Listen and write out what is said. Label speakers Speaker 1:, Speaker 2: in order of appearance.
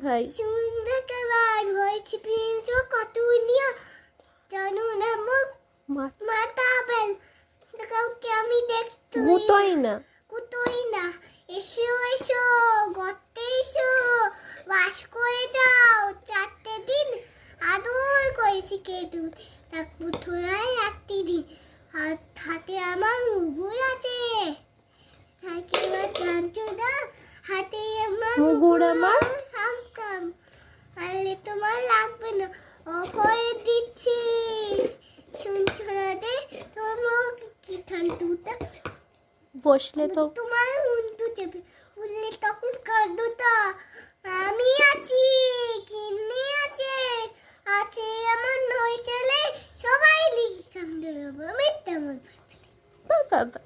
Speaker 1: ভাই?
Speaker 2: সুন্দরকে বার হয়েছে পেয়েছো কত নিয়া জানো না মুখ মাথা বেল কাউকে আমি দেখতে
Speaker 1: গুতোই না।
Speaker 2: কুতোই না। এসো এসো গর্তে এসো বাস করে যাও 4টে দিন আদর করে শিখে দুধ এক পুতুলাই 8টি দিন আর হাতে আমার মুগুর আছে হাতে আমার জানতো না হাতে আমার
Speaker 1: মুগুর আমার
Speaker 2: কাম আলে তোমার লাগবে না অফারে দিচ্ছি শুনছো না দে তোমার কি ঠান্ডুটা
Speaker 1: বসলে তো
Speaker 2: তোমার উল্টো যাবে উঠলে তখন কাঁদোটা আমি আছি কিন্নি আছে আছে আমার নয় ছেলে সবাই লিখে কান্দে মিথ্যা
Speaker 1: বাবা